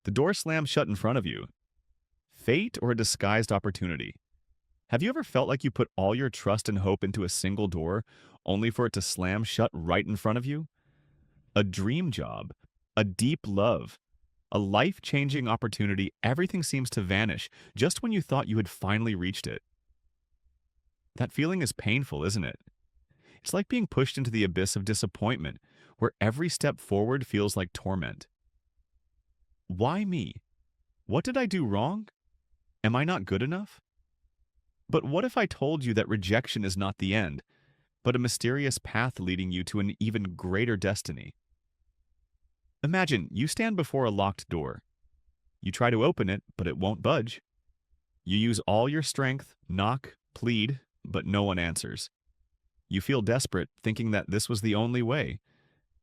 The door slams shut in front of you. Fate or a disguised opportunity? Have you ever felt like you put all your trust and hope into a single door, only for it to slam shut right in front of you? A dream job, a deep love, a life-changing opportunity, everything seems to vanish just when you thought you had finally reached it. That feeling is painful, isn't it? It's like being pushed into the abyss of disappointment, where every step forward feels like torment. Why me? What did I do wrong? Am I not good enough? But what if I told you that rejection is not the end, but a mysterious path leading you to an even greater destiny? Imagine you stand before a locked door. You try to open it, but it won't budge. You use all your strength, knock, plead, but no one answers. You feel desperate, thinking that this was the only way.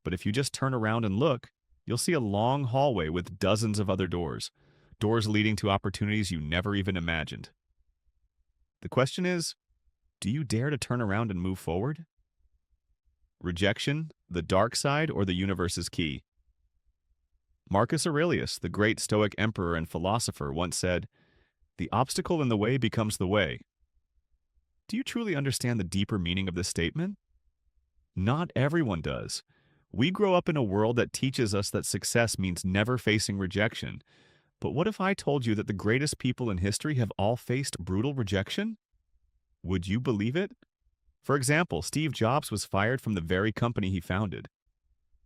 But if you just turn around and look, you'll see a long hallway with dozens of other doors, doors leading to opportunities you never even imagined. The question is, do you dare to turn around and move forward? Rejection, the dark side, or the universe's key? Marcus Aurelius, the great Stoic emperor and philosopher, once said, "The obstacle in the way becomes the way." Do you truly understand the deeper meaning of this statement? Not everyone does. We grow up in a world that teaches us that success means never facing rejection. But what if I told you that the greatest people in history have all faced brutal rejection? Would you believe it? For example, Steve Jobs was fired from the very company he founded.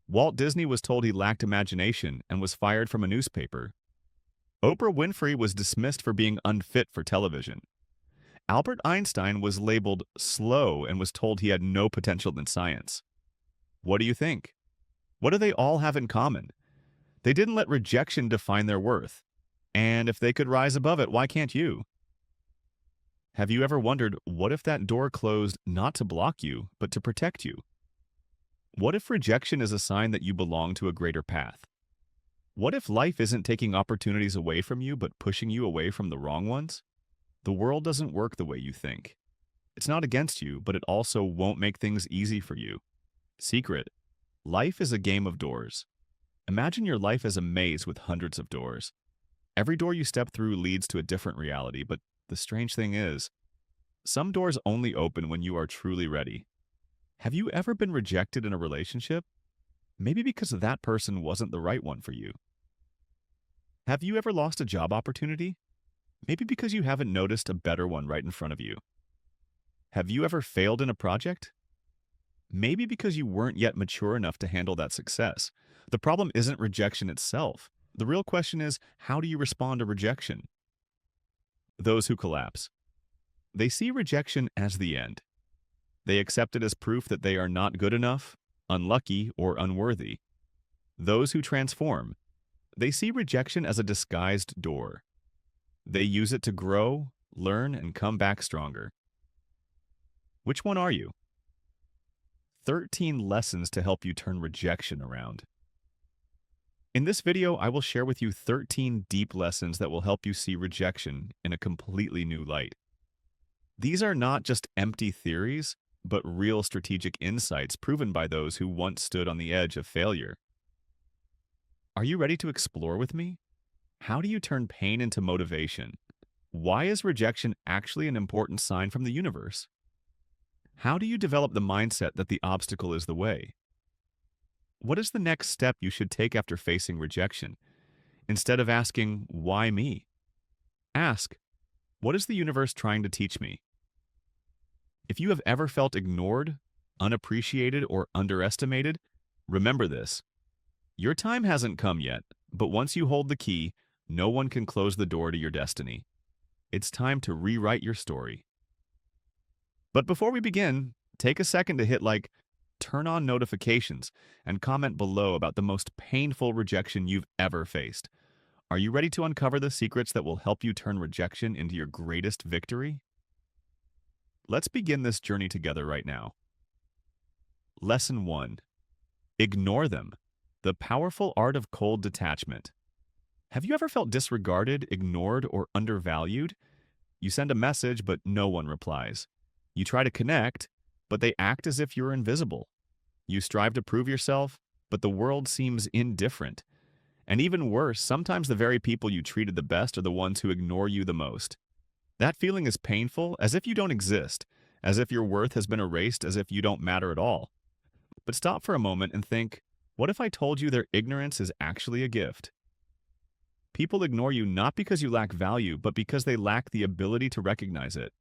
Walt Disney was told he lacked imagination and was fired from a newspaper. Oprah Winfrey was dismissed for being unfit for television. Albert Einstein was labeled slow and was told he had no potential in science. What do you think? What do they all have in common? They didn't let rejection define their worth. And if they could rise above it, why can't you? Have you ever wondered, what if that door closed not to block you, but to protect you? What if rejection is a sign that you belong to a greater path? What if life isn't taking opportunities away from you, but pushing you away from the wrong ones? The world doesn't work the way you think. It's not against you, but it also won't make things easy for you. Secret: life is a game of doors. Imagine your life as a maze with hundreds of doors. Every door you step through leads to a different reality, but the strange thing is, some doors only open when you are truly ready. Have you ever been rejected in a relationship? Maybe because that person wasn't the right one for you. Have you ever lost a job opportunity? Maybe because you haven't noticed a better one right in front of you. Have you ever failed in a project? Maybe because you weren't yet mature enough to handle that success. The problem isn't rejection itself. The real question is, how do you respond to rejection? Those who collapse. They see rejection as the end. They accept it as proof that they are not good enough, unlucky, or unworthy. Those who transform. They see rejection as a disguised door. They use it to grow, learn, and come back stronger. Which one are you? 13 lessons to help you turn rejection around. In this video, I will share with you 13 deep lessons that will help you see rejection in a completely new light. These are not just empty theories, but real strategic insights proven by those who once stood on the edge of failure. Are you ready to explore with me? How do you turn pain into motivation? Why is rejection actually an important sign from the universe? How do you develop the mindset that the obstacle is the way? What is the next step you should take after facing rejection? Instead of asking, "Why me?" ask, "What is the universe trying to teach me?" If you have ever felt ignored, unappreciated, or underestimated, remember this. Your time hasn't come yet, but once you hold the key, no one can close the door to your destiny. It's time to rewrite your story. But before we begin, take a second to hit like, turn on notifications, and comment below about the most painful rejection you've ever faced. Are you ready to uncover the secrets that will help you turn rejection into your greatest victory? Let's begin this journey together right now. Lesson 1. Ignore them. The powerful art of cold detachment. Have you ever felt disregarded, ignored, or undervalued? You send a message, but no one replies. You try to connect, but they act as if you're invisible. You strive to prove yourself, but the world seems indifferent. And even worse, sometimes the very people you treated the best are the ones who ignore you the most. That feeling is painful, as if you don't exist, as if your worth has been erased, as if you don't matter at all. But stop for a moment and think, what if I told you their ignorance is actually a gift? People ignore you not because you lack value, but because they lack the ability to recognize it.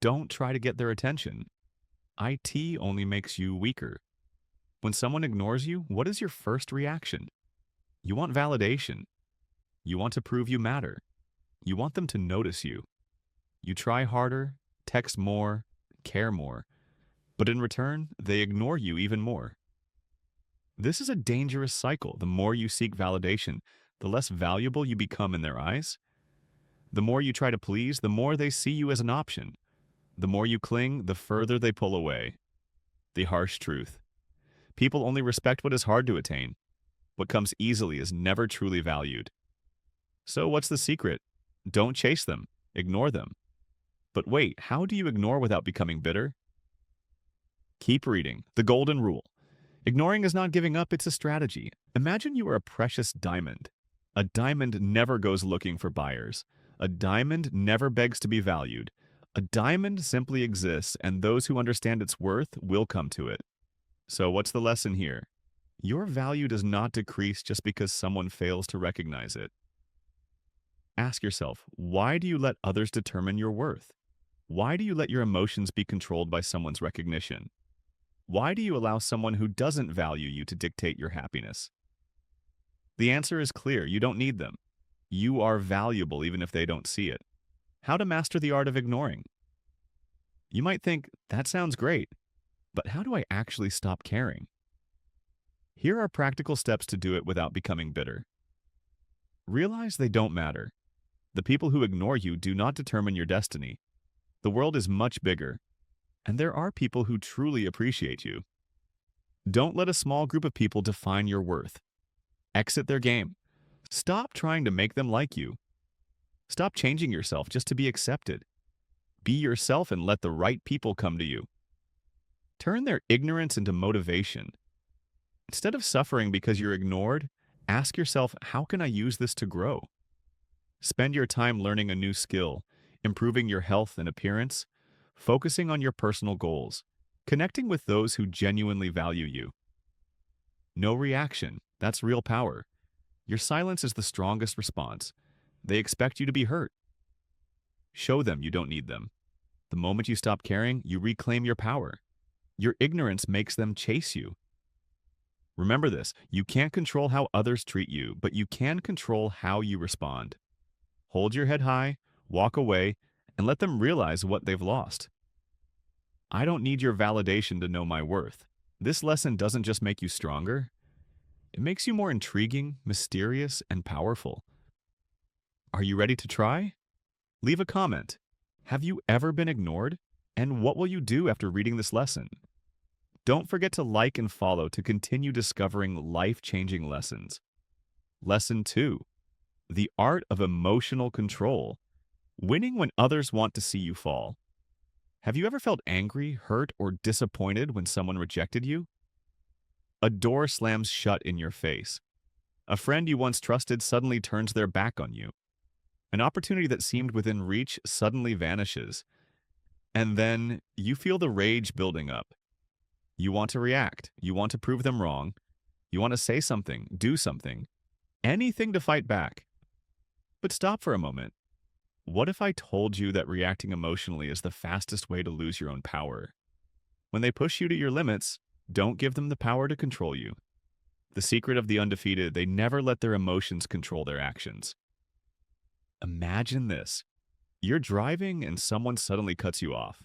Don't try to get their attention. IT only makes you weaker. When someone ignores you, what is your first reaction? You want validation. You want to prove you matter. You want them to notice you. You try harder, text more, care more, but in return, they ignore you even more. This is a dangerous cycle. The more you seek validation, the less valuable you become in their eyes. The more you try to please, the more they see you as an option. The more you cling, the further they pull away. The harsh truth. People only respect what is hard to attain. What comes easily is never truly valued. So what's the secret? Don't chase them. Ignore them. But wait, how do you ignore without becoming bitter? Keep reading. The golden rule. Ignoring is not giving up, it's a strategy. Imagine you are a precious diamond. A diamond never goes looking for buyers. A diamond never begs to be valued. A diamond simply exists, and those who understand its worth will come to it. So what's the lesson here? Your value does not decrease just because someone fails to recognize it. Ask yourself, why do you let others determine your worth? Why do you let your emotions be controlled by someone's recognition? Why do you allow someone who doesn't value you to dictate your happiness? The answer is clear. You don't need them. You are valuable even if they don't see it. How to master the art of ignoring? You might think, that sounds great, but how do I actually stop caring? Here are practical steps to do it without becoming bitter. Realize they don't matter. The people who ignore you do not determine your destiny. The world is much bigger, and there are people who truly appreciate you. Don't let a small group of people define your worth. Exit their game. Stop trying to make them like you. Stop changing yourself just to be accepted. Be yourself and let the right people come to you. Turn their ignorance into motivation. Instead of suffering because you're ignored, ask yourself, how can I use this to grow? Spend your time learning a new skill, improving your health and appearance, focusing on your personal goals, connecting with those who genuinely value you. No reaction. That's real power. Your silence is the strongest response. They expect you to be hurt. Show them you don't need them. The moment you stop caring, you reclaim your power. Your ignorance makes them chase you. Remember this, you can't control how others treat you, but you can control how you respond. Hold your head high, walk away, and let them realize what they've lost. I don't need your validation to know my worth. This lesson doesn't just make you stronger. It makes you more intriguing, mysterious, and powerful. Are you ready to try? Leave a comment. Have you ever been ignored? And what will you do after reading this lesson? Don't forget to like and follow to continue discovering life-changing lessons. Lesson 2. The art of emotional control. Winning when others want to see you fall. Have you ever felt angry, hurt, or disappointed when someone rejected you? A door slams shut in your face. A friend you once trusted suddenly turns their back on you. An opportunity that seemed within reach suddenly vanishes. And then you feel the rage building up. You want to react. You want to prove them wrong. You want to say something, do something, anything to fight back. But stop for a moment. What if I told you that reacting emotionally is the fastest way to lose your own power? When they push you to your limits, don't give them the power to control you. The secret of the undefeated, they never let their emotions control their actions. Imagine this. You're driving and someone suddenly cuts you off.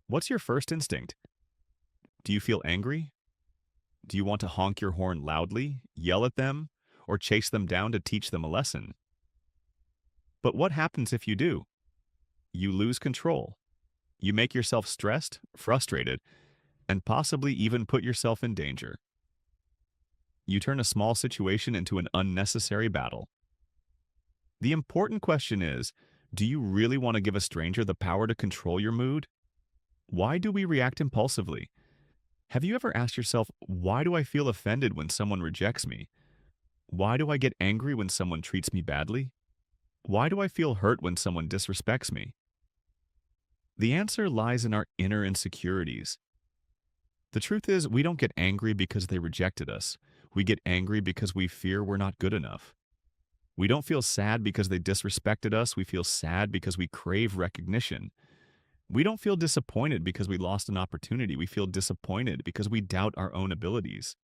What's your first instinct? Do you feel angry? Do you want to honk your horn loudly, yell at them, or chase them down to teach them a lesson? But what happens if you do? You lose control. You make yourself stressed, frustrated, and possibly even put yourself in danger. You turn a small situation into an unnecessary battle. The important question is, do you really want to give a stranger the power to control your mood? Why do we react impulsively? Have you ever asked yourself, why do I feel offended when someone rejects me? Why do I get angry when someone treats me badly? Why do I feel hurt when someone disrespects me? The answer lies in our inner insecurities. The truth is, we don't get angry because they rejected us. We get angry because we fear we're not good enough. We don't feel sad because they disrespected us. We feel sad because we crave recognition. We don't feel disappointed because we lost an opportunity. We feel disappointed because we doubt our own abilities.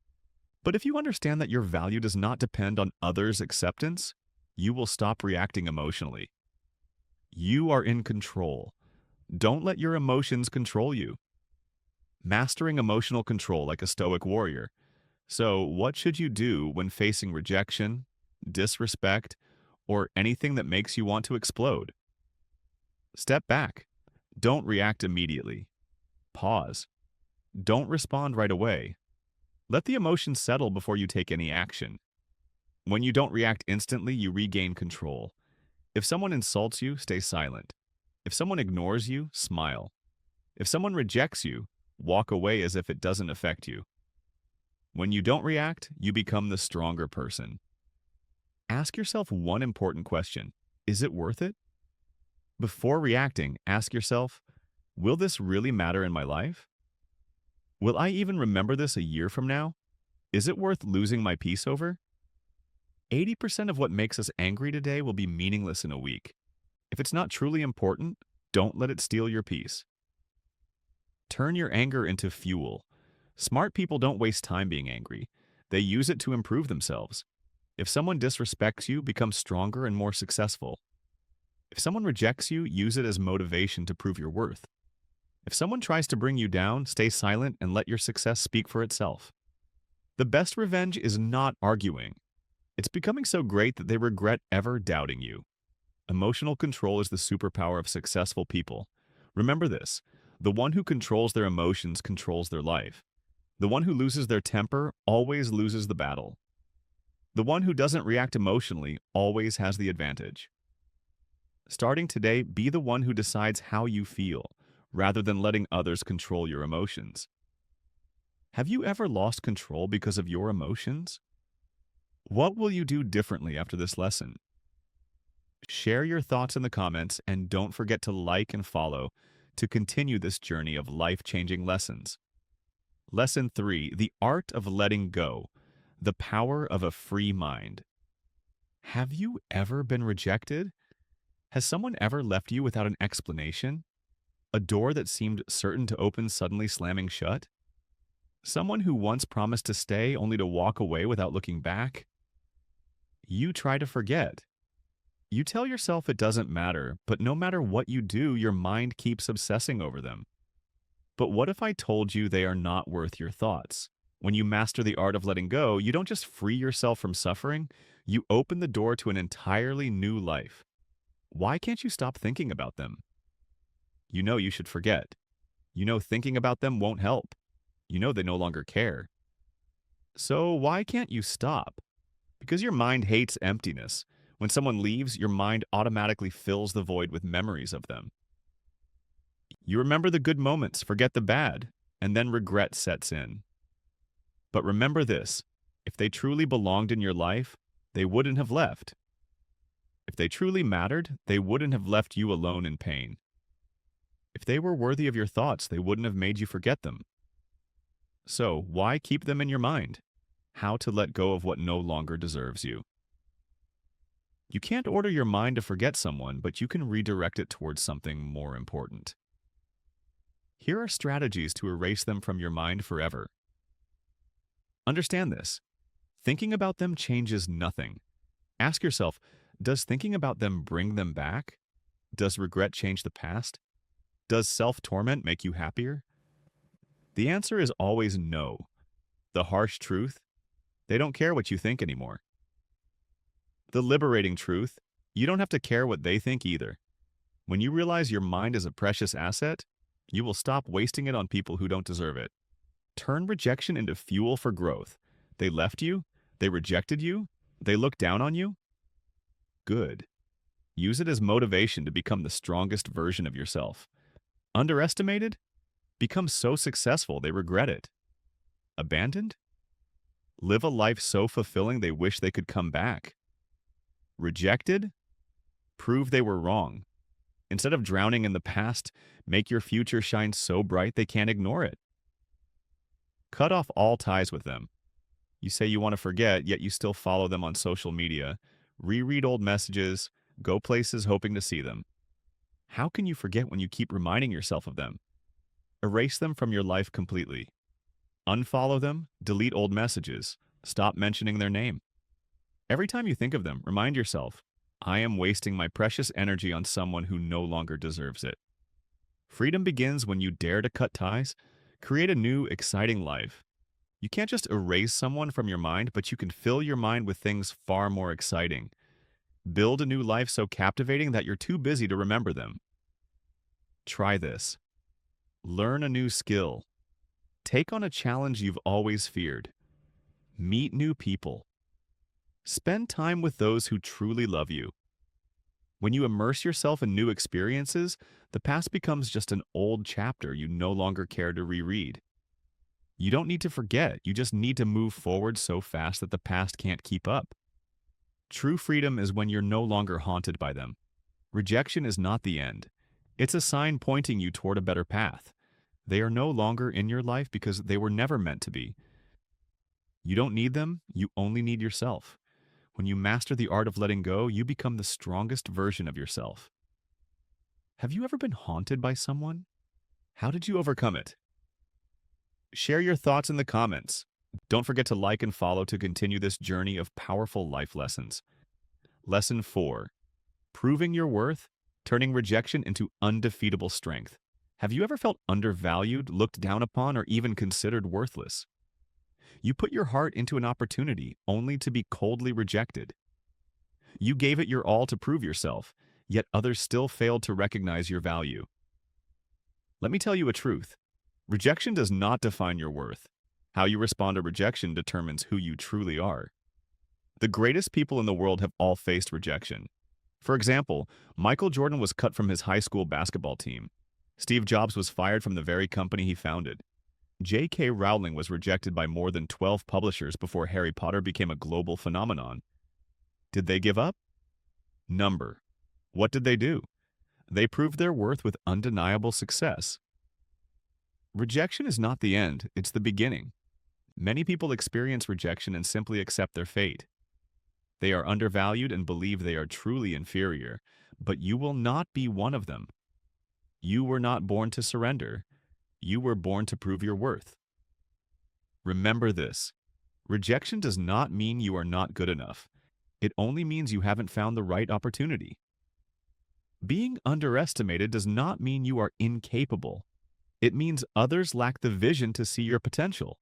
But if you understand that your value does not depend on others' acceptance, you will stop reacting emotionally. You are in control. Don't let your emotions control you. Mastering emotional control like a stoic warrior. So, what should you do when facing rejection, disrespect, or anything that makes you want to explode? Step back. Don't react immediately. Pause. Don't respond right away. Let the emotions settle before you take any action. When you don't react instantly, you regain control. If someone insults you, stay silent. If someone ignores you, smile. If someone rejects you, walk away as if it doesn't affect you. When you don't react, you become the stronger person. Ask yourself one important question. Is it worth it? Before reacting, ask yourself, will this really matter in my life? Will I even remember this a year from now? Is it worth losing my peace over? 80% of what makes us angry today will be meaningless in a week. If it's not truly important, don't let it steal your peace. Turn your anger into fuel. Smart people don't waste time being angry. They use it to improve themselves. If someone disrespects you, become stronger and more successful. If someone rejects you, use it as motivation to prove your worth. If someone tries to bring you down, stay silent and let your success speak for itself. The best revenge is not arguing. It's becoming so great that they regret ever doubting you. Emotional control is the superpower of successful people. Remember this, the one who controls their emotions controls their life. The one who loses their temper always loses the battle. The one who doesn't react emotionally always has the advantage. Starting today, be the one who decides how you feel, rather than letting others control your emotions. Have you ever lost control because of your emotions? What will you do differently after this lesson? Share your thoughts in the comments and don't forget to like and follow to continue this journey of life-changing lessons. Lesson 3, the art of letting go, the power of a free mind. Have you ever been rejected? Has someone ever left you without an explanation? A door that seemed certain to open suddenly slamming shut? Someone who once promised to stay only to walk away without looking back? You try to forget. You tell yourself it doesn't matter, but no matter what you do, your mind keeps obsessing over them. But what if I told you they are not worth your thoughts? When you master the art of letting go, you don't just free yourself from suffering, you open the door to an entirely new life. Why can't you stop thinking about them? You know you should forget. You know thinking about them won't help. You know they no longer care. So why can't you stop? Because your mind hates emptiness. When someone leaves, your mind automatically fills the void with memories of them. You remember the good moments, forget the bad, and then regret sets in. But remember this, if they truly belonged in your life, they wouldn't have left. If they truly mattered, they wouldn't have left you alone in pain. If they were worthy of your thoughts, they wouldn't have made you forget them. So, why keep them in your mind? How to let go of what no longer deserves you. You can't order your mind to forget someone, but you can redirect it towards something more important. Here are strategies to erase them from your mind forever. Understand this. Thinking about them changes nothing. Ask yourself, does thinking about them bring them back? Does regret change the past? Does self-torment make you happier? The answer is always no. The harsh truth, they don't care what you think anymore. The liberating truth, you don't have to care what they think either. When you realize your mind is a precious asset, you will stop wasting it on people who don't deserve it. Turn rejection into fuel for growth. They left you? They rejected you? They looked down on you? Good. Use it as motivation to become the strongest version of yourself. Underestimated? Become so successful they regret it. Abandoned? Live a life so fulfilling they wish they could come back. Rejected? Prove they were wrong. Instead of drowning in the past, make your future shine so bright they can't ignore it. Cut off all ties with them. You say you want to forget, yet you still follow them on social media, reread old messages, go places hoping to see them. How can you forget when you keep reminding yourself of them? Erase them from your life completely. Unfollow them, delete old messages, stop mentioning their name. Every time you think of them, remind yourself, I am wasting my precious energy on someone who no longer deserves it. Freedom begins when you dare to cut ties, create a new, exciting life. You can't just erase someone from your mind, but you can fill your mind with things far more exciting. Build a new life so captivating that you're too busy to remember them. Try this. Learn a new skill. Take on a challenge you've always feared. Meet new people. Spend time with those who truly love you. When you immerse yourself in new experiences, the past becomes just an old chapter you no longer care to reread. You don't need to forget, you just need to move forward so fast that the past can't keep up. True freedom is when you're no longer haunted by them. Rejection is not the end. It's a sign pointing you toward a better path. They are no longer in your life because they were never meant to be. You don't need them, you only need yourself. When you master the art of letting go, you become the strongest version of yourself. Have you ever been haunted by someone? How did you overcome it? Share your thoughts in the comments. Don't forget to like and follow to continue this journey of powerful life lessons. Lesson 4. Proving your worth, turning rejection into undefeatable strength. Have you ever felt undervalued, looked down upon, or even considered worthless? You put your heart into an opportunity only to be coldly rejected. You gave it your all to prove yourself, yet others still failed to recognize your value. Let me tell you a truth. Rejection does not define your worth. How you respond to rejection determines who you truly are. The greatest people in the world have all faced rejection. For example, Michael Jordan was cut from his high school basketball team. Steve Jobs was fired from the very company he founded. J.K. Rowling was rejected by more than 12 publishers before Harry Potter became a global phenomenon. Did they give up? Number. What did they do? They proved their worth with undeniable success. Rejection is not the end, it's the beginning. Many people experience rejection and simply accept their fate. They are undervalued and believe they are truly inferior, but you will not be one of them. You were not born to surrender. You were born to prove your worth. Remember this. Rejection does not mean you are not good enough. It only means you haven't found the right opportunity. Being underestimated does not mean you are incapable. It means others lack the vision to see your potential.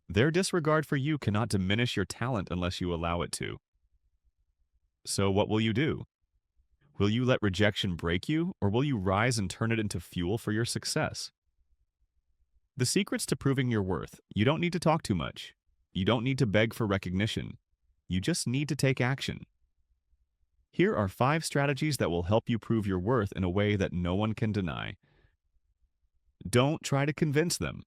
Their disregard for you cannot diminish your talent unless you allow it to. So what will you do? Will you let rejection break you, or will you rise and turn it into fuel for your success? The secret's to proving your worth. You don't need to talk too much. You don't need to beg for recognition. You just need to take action. Here are 5 strategies that will help you prove your worth in a way that no one can deny. Don't try to convince them.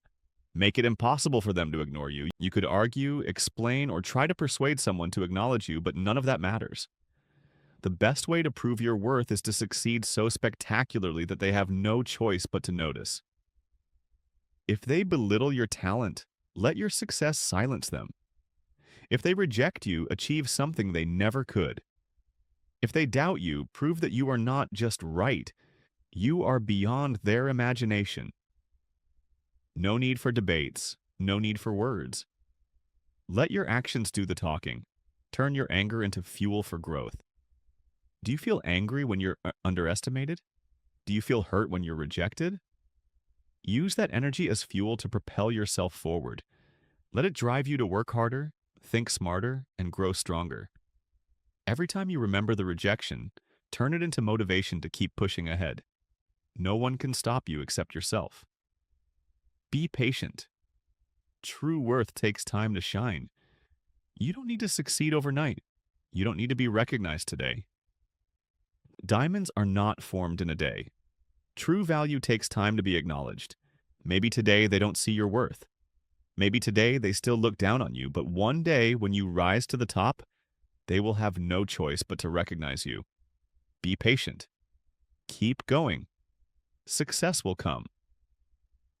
Make it impossible for them to ignore you. You could argue, explain, or try to persuade someone to acknowledge you, but none of that matters. The best way to prove your worth is to succeed so spectacularly that they have no choice but to notice. If they belittle your talent, let your success silence them. If they reject you, achieve something they never could. If they doubt you, prove that you are not just right. You are beyond their imagination. No need for debates. No need for words. Let your actions do the talking. Turn your anger into fuel for growth. Do you feel angry when you're underestimated? Do you feel hurt when you're rejected? Use that energy as fuel to propel yourself forward. Let it drive you to work harder, think smarter, and grow stronger. Every time you remember the rejection, turn it into motivation to keep pushing ahead. No one can stop you except yourself. Be patient. True worth takes time to shine. You don't need to succeed overnight. You don't need to be recognized today. Diamonds are not formed in a day. True value takes time to be acknowledged. Maybe today they don't see your worth. Maybe today they still look down on you, but one day when you rise to the top, they will have no choice but to recognize you. Be patient. Keep going. Success will come.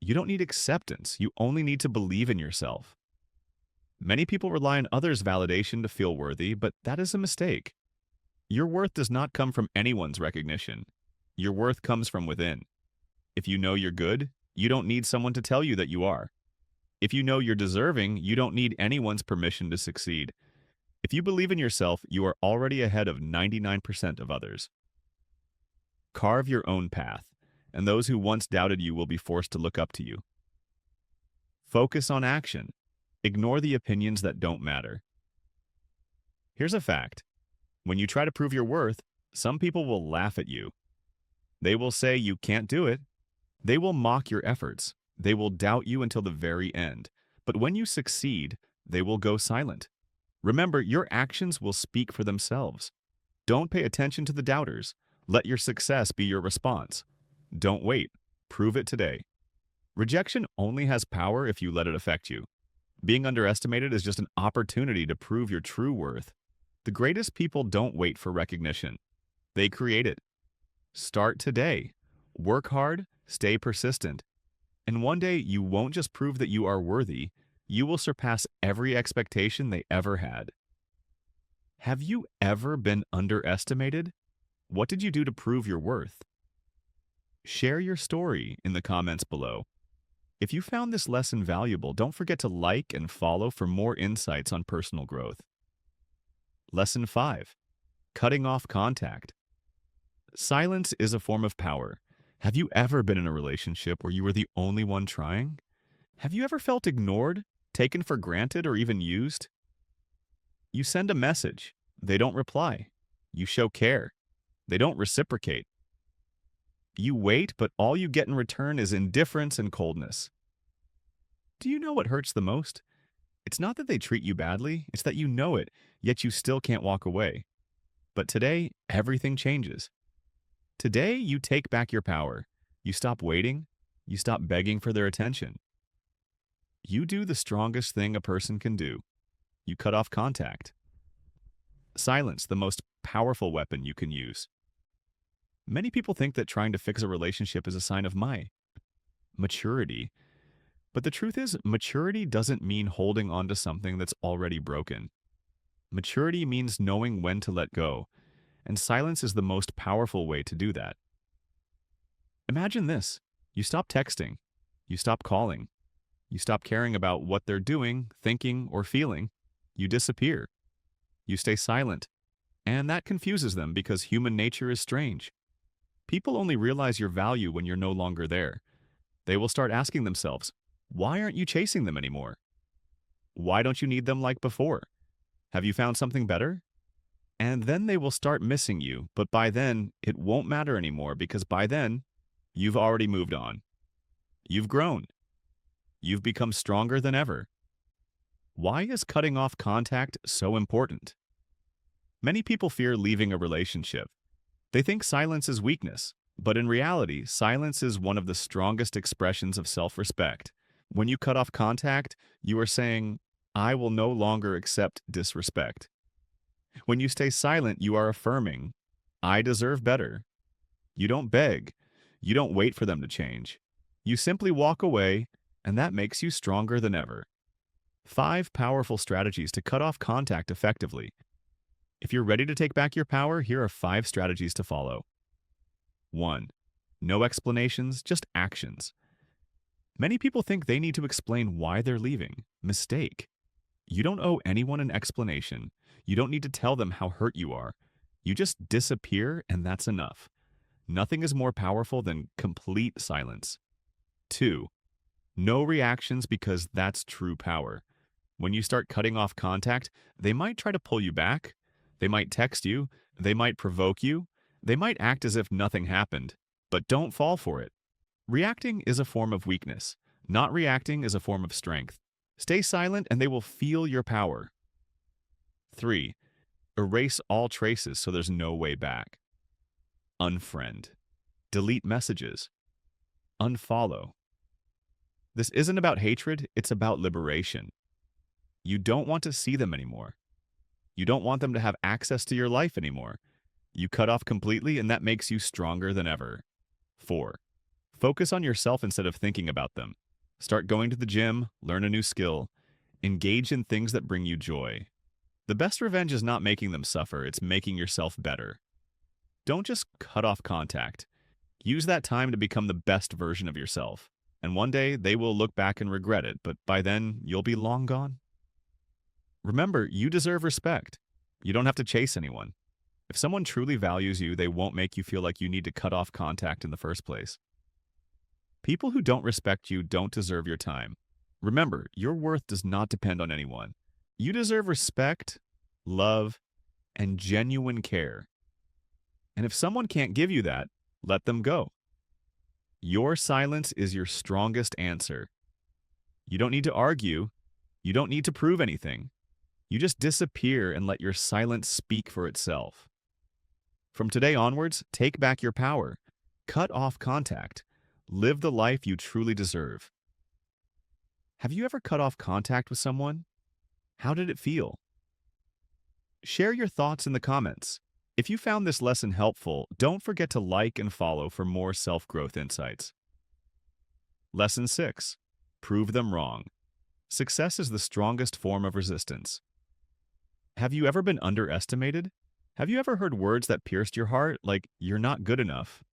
You don't need acceptance. You only need to believe in yourself. Many people rely on others' validation to feel worthy, but that is a mistake. Your worth does not come from anyone's recognition. Your worth comes from within. If you know you're good, you don't need someone to tell you that you are. If you know you're deserving, you don't need anyone's permission to succeed. If you believe in yourself, you are already ahead of 99% of others. Carve your own path, and those who once doubted you will be forced to look up to you. Focus on action. Ignore the opinions that don't matter. Here's a fact. When you try to prove your worth, some people will laugh at you. They will say you can't do it. They will mock your efforts. They will doubt you until the very end. But when you succeed, they will go silent. Remember, your actions will speak for themselves. Don't pay attention to the doubters. Let your success be your response. Don't wait. Prove it today. Rejection only has power if you let it affect you. Being underestimated is just an opportunity to prove your true worth. The greatest people don't wait for recognition. They create it. Start today. Work hard, stay persistent. And one day you won't just prove that you are worthy, you will surpass every expectation they ever had. Have you ever been underestimated? What did you do to prove your worth? Share your story in the comments below. If you found this lesson valuable, don't forget to like and follow for more insights on personal growth. Lesson 5. Cutting off contact. Silence is a form of power. Have you ever been in a relationship where you were the only one trying? Have you ever felt ignored, taken for granted, or even used? You send a message. They don't reply. You show care. They don't reciprocate. You wait, but all you get in return is indifference and coldness. Do you know what hurts the most? It's not that they treat you badly, it's that you know it, yet you still can't walk away. But today, everything changes. Today, you take back your power. You stop waiting. You stop begging for their attention. You do the strongest thing a person can do. You cut off contact. Silence, the most powerful weapon you can use. Many people think that trying to fix a relationship is a sign of maturity. But the truth is, maturity doesn't mean holding on to something that's already broken. Maturity means knowing when to let go, and silence is the most powerful way to do that. Imagine this. You stop texting. You stop calling. You stop caring about what they're doing, thinking, or feeling. You disappear. You stay silent. And that confuses them because human nature is strange. People only realize your value when you're no longer there. They will start asking themselves, why aren't you chasing them anymore? Why don't you need them like before? Have you found something better? And then they will start missing you, but by then, it won't matter anymore because by then, you've already moved on. You've grown. You've become stronger than ever. Why is cutting off contact so important? Many people fear leaving a relationship. They think silence is weakness, but in reality, silence is one of the strongest expressions of self-respect. When you cut off contact, you are saying, I will no longer accept disrespect. When you stay silent, you are affirming, I deserve better. You don't beg. You don't wait for them to change. You simply walk away, and that makes you stronger than ever. 5 powerful strategies to cut off contact effectively. If you're ready to take back your power, here are 5 strategies to follow. 1. No explanations, just actions. Many people think they need to explain why they're leaving. Mistake. You don't owe anyone an explanation. You don't need to tell them how hurt you are. You just disappear, and that's enough. Nothing is more powerful than complete silence. 2. No reactions because that's true power. When you start cutting off contact, they might try to pull you back. They might text you. They might provoke you. They might act as if nothing happened. But don't fall for it. Reacting is a form of weakness. Not reacting is a form of strength. Stay silent and they will feel your power. 3. Erase all traces so there's no way back. Unfriend. Delete messages. Unfollow. This isn't about hatred, it's about liberation. You don't want to see them anymore. You don't want them to have access to your life anymore. You cut off completely, and that makes you stronger than ever. 4. Focus on yourself instead of thinking about them. Start going to the gym, learn a new skill, engage in things that bring you joy. The best revenge is not making them suffer, it's making yourself better. Don't just cut off contact. Use that time to become the best version of yourself. And one day they will look back and regret it, but by then you'll be long gone. Remember, you deserve respect. You don't have to chase anyone. If someone truly values you, they won't make you feel like you need to cut off contact in the first place. People who don't respect you don't deserve your time. Remember, your worth does not depend on anyone. You deserve respect, love, and genuine care. And if someone can't give you that, let them go. Your silence is your strongest answer. You don't need to argue. You don't need to prove anything. You just disappear and let your silence speak for itself. From today onwards, take back your power. Cut off contact. Live the life you truly deserve. Have you ever cut off contact with someone? How did it feel? Share your thoughts in the comments. If you found this lesson helpful, don't forget to like and follow for more self-growth insights. Lesson 6. Prove them wrong. Success is the strongest form of resistance. Have you ever been underestimated? Have you ever heard words that pierced your heart, like, "You're not good enough"?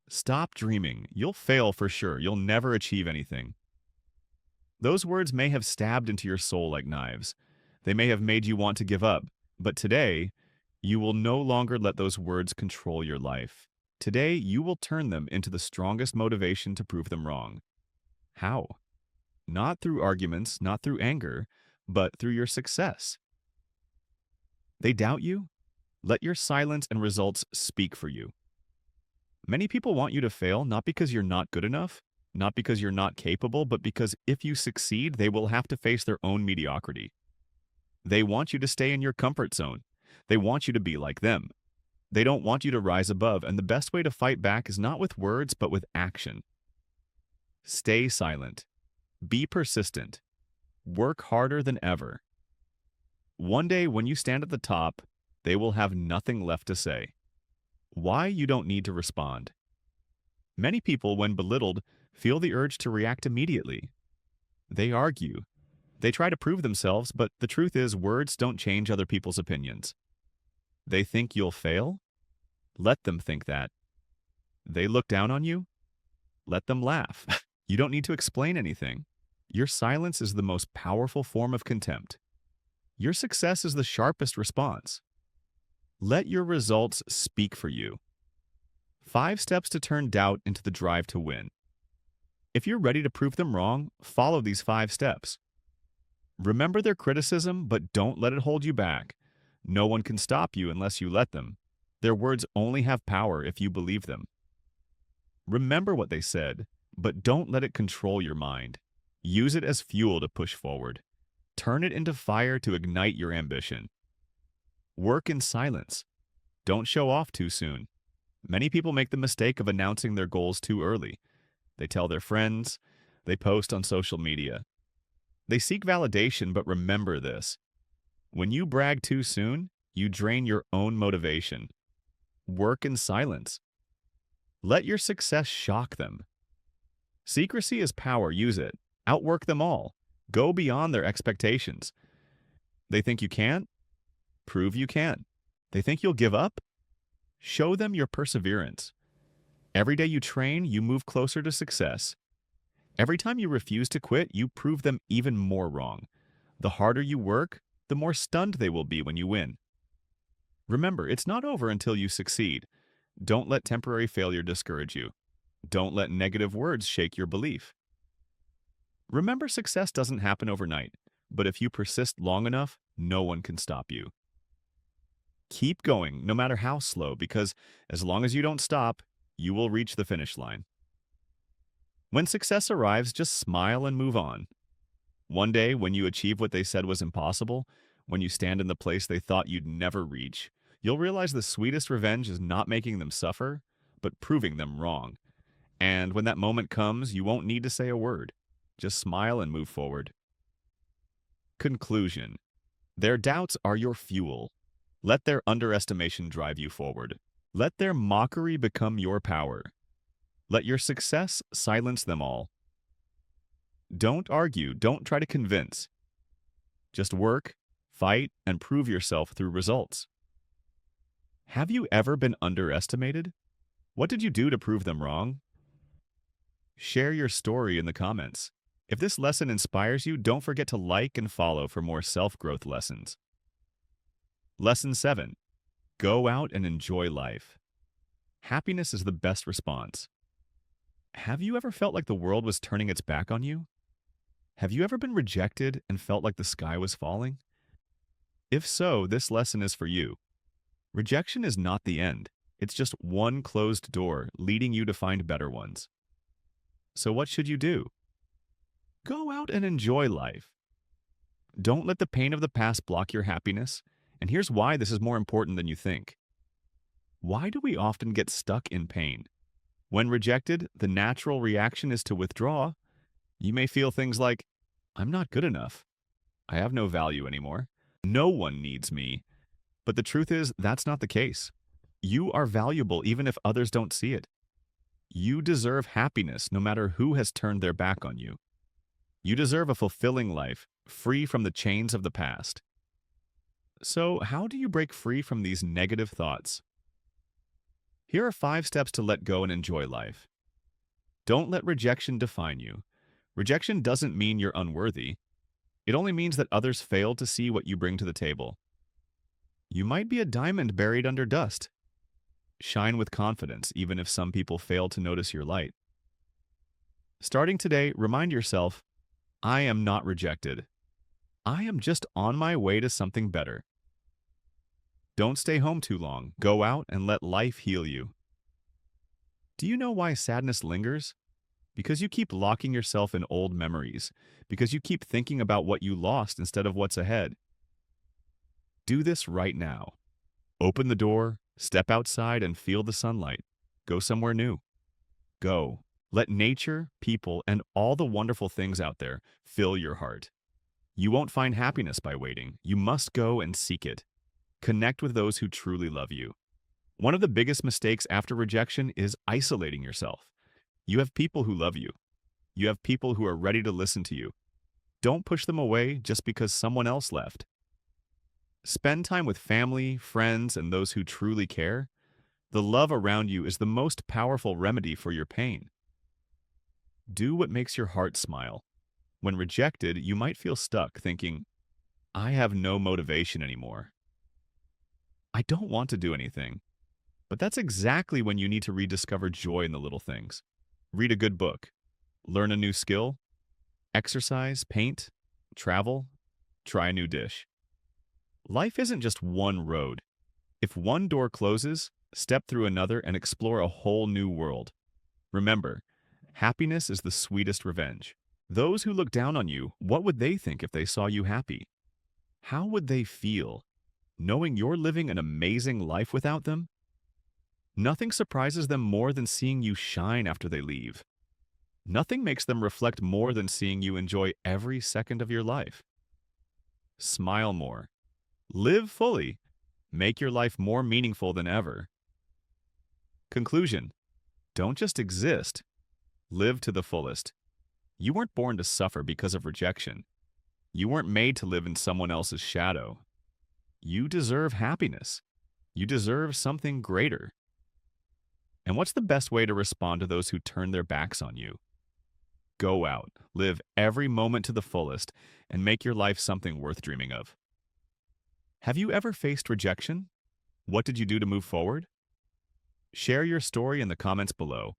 Stop dreaming. You'll fail for sure. You'll never achieve anything. Those words may have stabbed into your soul like knives. They may have made you want to give up. But today, you will no longer let those words control your life. Today, you will turn them into the strongest motivation to prove them wrong. How? Not through arguments, not through anger, but through your success. They doubt you? Let your silence and results speak for you. Many people want you to fail not because you're not good enough, not because you're not capable, but because if you succeed, they will have to face their own mediocrity. They want you to stay in your comfort zone. They want you to be like them. They don't want you to rise above, and the best way to fight back is not with words, but with action. Stay silent. Be persistent. Work harder than ever. One day, when you stand at the top, they will have nothing left to say. Why you don't need to respond. Many people, when belittled, feel the urge to react immediately. They argue. They try to prove themselves, but the truth is words don't change other people's opinions. They think you'll fail? Let them think that. They look down on you? Let them laugh. You don't need to explain anything. Your silence is the most powerful form of contempt. Your success is the sharpest response. Let your results speak for you. 5 steps to turn doubt into the drive to win. If you're ready to prove them wrong, follow these 5 steps. Remember their criticism, but don't let it hold you back. No one can stop you unless you let them. Their words only have power if you believe them. Remember what they said, but don't let it control your mind. Use it as fuel to push forward. Turn it into fire to ignite your ambition. Work in silence. Don't show off too soon. Many people make the mistake of announcing their goals too early. They tell their friends. They post on social media. They seek validation, but remember this. When you brag too soon, you drain your own motivation. Work in silence. Let your success shock them. Secrecy is power. Use it. Outwork them all. Go beyond their expectations. They think you can't? Prove you can. They think you'll give up? Show them your perseverance. Every day you train, you move closer to success. Every time you refuse to quit, you prove them even more wrong. The harder you work, the more stunned they will be when you win. Remember, it's not over until you succeed. Don't let temporary failure discourage you. Don't let negative words shake your belief. Remember, success doesn't happen overnight, but if you persist long enough, no one can stop you. Keep going, no matter how slow, because as long as you don't stop, you will reach the finish line. When success arrives, just smile and move on. One day, when you achieve what they said was impossible, when you stand in the place they thought you'd never reach, you'll realize the sweetest revenge is not making them suffer, but proving them wrong. And when that moment comes, you won't need to say a word. Just smile and move forward. Conclusion. Their doubts are your fuel. Let their underestimation drive you forward. Let their mockery become your power. Let your success silence them all. Don't argue, don't try to convince. Just work, fight, and prove yourself through results. Have you ever been underestimated? What did you do to prove them wrong? Share your story in the comments. If this lesson inspires you, don't forget to like and follow for more self-growth lessons. Lesson 7. Go out and enjoy life. Happiness is the best response. Have you ever felt like the world was turning its back on you? Have you ever been rejected and felt like the sky was falling? If so, this lesson is for you. Rejection is not the end. It's just one closed door leading you to find better ones. So what should you do? Go out and enjoy life. Don't let the pain of the past block your happiness, and here's why this is more important than you think. Why do we often get stuck in pain? When rejected, the natural reaction is to withdraw. You may feel things like, I'm not good enough. I have no value anymore. No one needs me. But the truth is, that's not the case. You are valuable even if others don't see it. You deserve happiness no matter who has turned their back on you. You deserve a fulfilling life, free from the chains of the past. So, how do you break free from these negative thoughts? Here are 5 steps to let go and enjoy life. Don't let rejection define you. Rejection doesn't mean you're unworthy. It only means that others fail to see what you bring to the table. You might be a diamond buried under dust. Shine with confidence, even if some people fail to notice your light. Starting today, remind yourself, I am not rejected. I am just on my way to something better. Don't stay home too long. Go out and let life heal you. Do you know why sadness lingers? Because you keep locking yourself in old memories. Because you keep thinking about what you lost instead of what's ahead. Do this right now. Open the door, step outside and feel the sunlight. Go somewhere new. Go. Let nature, people, and all the wonderful things out there fill your heart. You won't find happiness by waiting. You must go and seek it. Connect with those who truly love you. One of the biggest mistakes after rejection is isolating yourself. You have people who love you. You have people who are ready to listen to you. Don't push them away just because someone else left. Spend time with family, friends, and those who truly care. The love around you is the most powerful remedy for your pain. Do what makes your heart smile. When rejected, you might feel stuck thinking, I have no motivation anymore. I don't want to do anything. But that's exactly when you need to rediscover joy in the little things. Read a good book. Learn a new skill. Exercise, paint, travel, try a new dish. Life isn't just one road. If one door closes, step through another and explore a whole new world. Remember, happiness is the sweetest revenge. Those who look down on you, what would they think if they saw you happy? How would they feel, knowing you're living an amazing life without them? Nothing surprises them more than seeing you shine after they leave. Nothing makes them reflect more than seeing you enjoy every second of your life. Smile more. Live fully. Make your life more meaningful than ever. Conclusion. Don't just exist. Live to the fullest. You weren't born to suffer because of rejection. You weren't made to live in someone else's shadow. You deserve happiness. You deserve something greater. And what's the best way to respond to those who turn their backs on you? Go out, live every moment to the fullest, and make your life something worth dreaming of. Have you ever faced rejection? What did you do to move forward? Share your story in the comments below.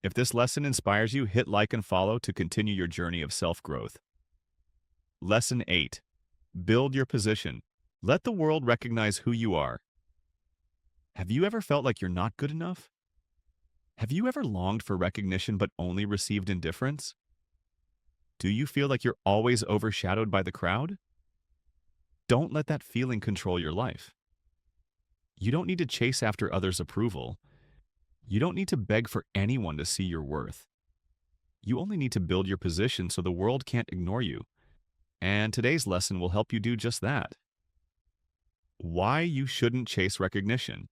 If this lesson inspires you, hit like and follow to continue your journey of self-growth. Lesson 8. Build your position. Let the world recognize who you are. Have you ever felt like you're not good enough? Have you ever longed for recognition but only received indifference? Do you feel like you're always overshadowed by the crowd? Don't let that feeling control your life. You don't need to chase after others' approval. You don't need to beg for anyone to see your worth. You only need to build your position so the world can't ignore you. And today's lesson will help you do just that. Why you shouldn't chase recognition.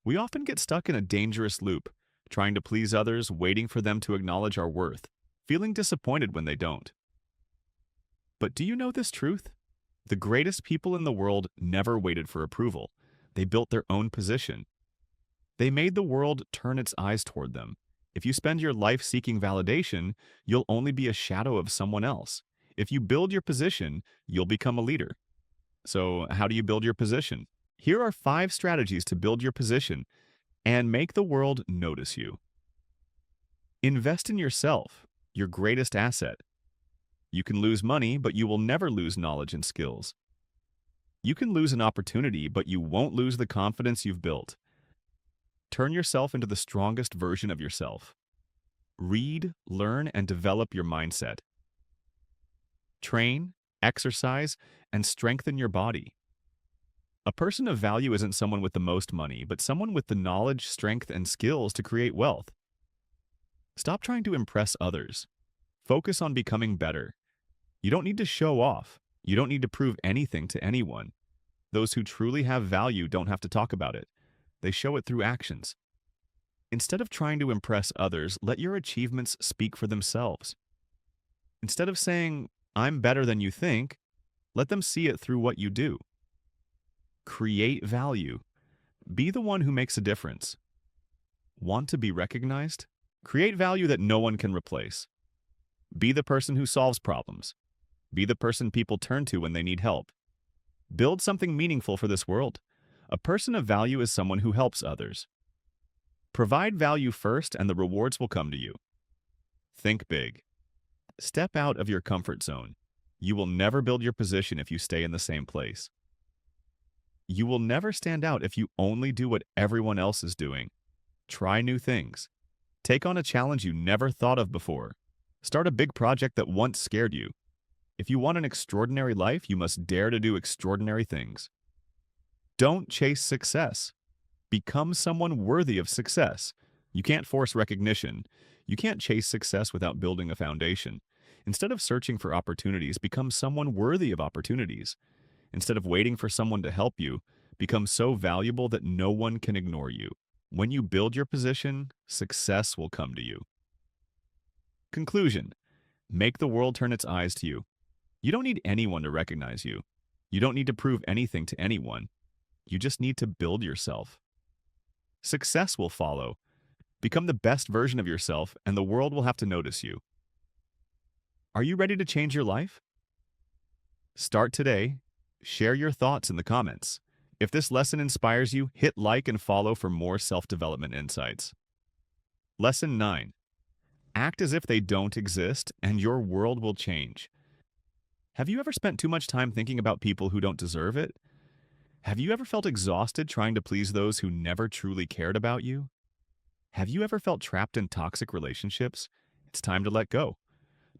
We often get stuck in a dangerous loop, trying to please others, waiting for them to acknowledge our worth, feeling disappointed when they don't. But do you know this truth? The greatest people in the world never waited for approval. They built their own position. They made the world turn its eyes toward them. If you spend your life seeking validation, you'll only be a shadow of someone else. If you build your position, you'll become a leader. So, how do you build your position? Here are 5 strategies to build your position and make the world notice you. Invest in yourself, your greatest asset. You can lose money, but you will never lose knowledge and skills. You can lose an opportunity, but you won't lose the confidence you've built. Turn yourself into the strongest version of yourself. Read, learn, and develop your mindset. Train, exercise, and strengthen your body. A person of value isn't someone with the most money, but someone with the knowledge, strength, and skills to create wealth. Stop trying to impress others. Focus on becoming better. You don't need to show off. You don't need to prove anything to anyone. Those who truly have value don't have to talk about it. They show it through actions. Instead of trying to impress others, let your achievements speak for themselves. Instead of saying, "I'm better than you think," let them see it through what you do. Create value. Be the one who makes a difference. Want to be recognized? Create value that no one can replace. Be the person who solves problems. Be the person people turn to when they need help. Build something meaningful for this world. A person of value is someone who helps others. Provide value first and the rewards will come to you. Think big. Step out of your comfort zone. You will never build your position if you stay in the same place. You will never stand out if you only do what everyone else is doing. Try new things. Take on a challenge you never thought of before. Start a big project that once scared you. If you want an extraordinary life, you must dare to do extraordinary things. Don't chase success. Become someone worthy of success. You can't force recognition. You can't chase success without building a foundation. Instead of searching for opportunities, become someone worthy of opportunities. Instead of waiting for someone to help you, become so valuable that no one can ignore you. When you build your position, success will come to you. Conclusion. Make the world turn its eyes to you. You don't need anyone to recognize you. You don't need to prove anything to anyone. You just need to build yourself. Success will follow. Become the best version of yourself, and the world will have to notice you. Are you ready to change your life? Start today. Share your thoughts in the comments. If this lesson inspires you, hit like and follow for more self-development insights. Lesson 9. Act as if they don't exist, and your world will change. Have you ever spent too much time thinking about people who don't deserve it? Have you ever felt exhausted trying to please those who never truly cared about you? Have you ever felt trapped in toxic relationships? It's time to let go.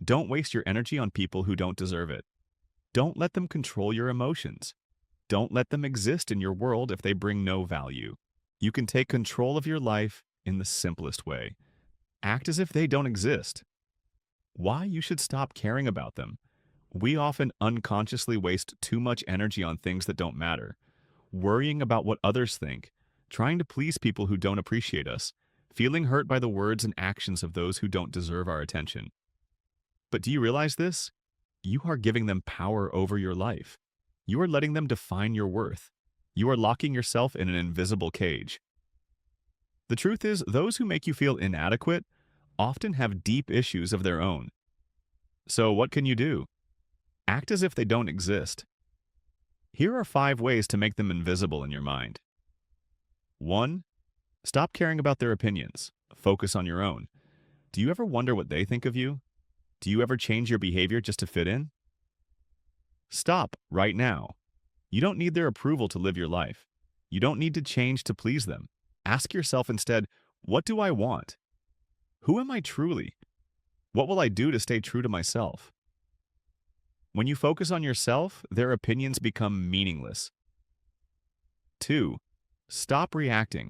Don't waste your energy on people who don't deserve it. Don't let them control your emotions. Don't let them exist in your world if they bring no value. You can take control of your life in the simplest way. Act as if they don't exist. Why you should stop caring about them. We often unconsciously waste too much energy on things that don't matter. Worrying about what others think, trying to please people who don't appreciate us, feeling hurt by the words and actions of those who don't deserve our attention. But do you realize this? You are giving them power over your life. You are letting them define your worth. You are locking yourself in an invisible cage. The truth is, those who make you feel inadequate often have deep issues of their own. So what can you do? Act as if they don't exist. Here are 5 ways to make them invisible in your mind. 1. Stop caring about their opinions. Focus on your own. Do you ever wonder what they think of you? Do you ever change your behavior just to fit in? Stop right now. You don't need their approval to live your life. You don't need to change to please them. Ask yourself instead, what do I want? Who am I truly? What will I do to stay true to myself? When you focus on yourself, their opinions become meaningless. 2. Stop reacting.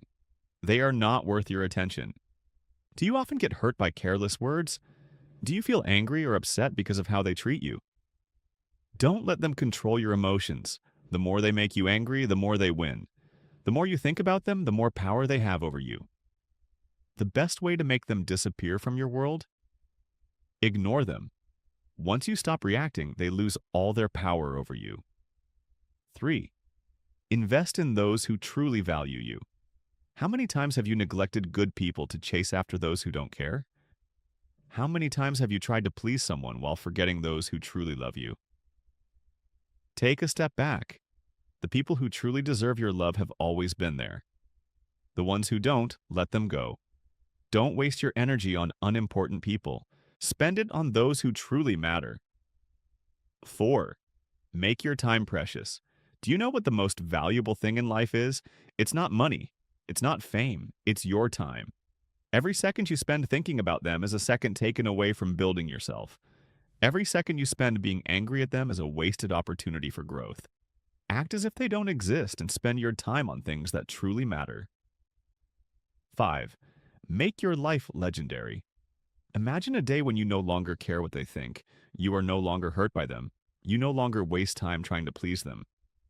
They are not worth your attention. Do you often get hurt by careless words? Do you feel angry or upset because of how they treat you? Don't let them control your emotions. The more they make you angry, the more they win. The more you think about them, the more power they have over you. The best way to make them disappear from your world? Ignore them. Once you stop reacting, they lose all their power over you. 3. Invest in those who truly value you. How many times have you neglected good people to chase after those who don't care? How many times have you tried to please someone while forgetting those who truly love you? Take a step back. The people who truly deserve your love have always been there. The ones who don't, let them go. Don't waste your energy on unimportant people. Spend it on those who truly matter. 4. Make your time precious. Do you know what the most valuable thing in life is? It's not money. It's not fame. It's your time. Every second you spend thinking about them is a second taken away from building yourself. Every second you spend being angry at them is a wasted opportunity for growth. Act as if they don't exist and spend your time on things that truly matter. 5. Make your life legendary. Imagine a day when you no longer care what they think. You are no longer hurt by them. You no longer waste time trying to please them.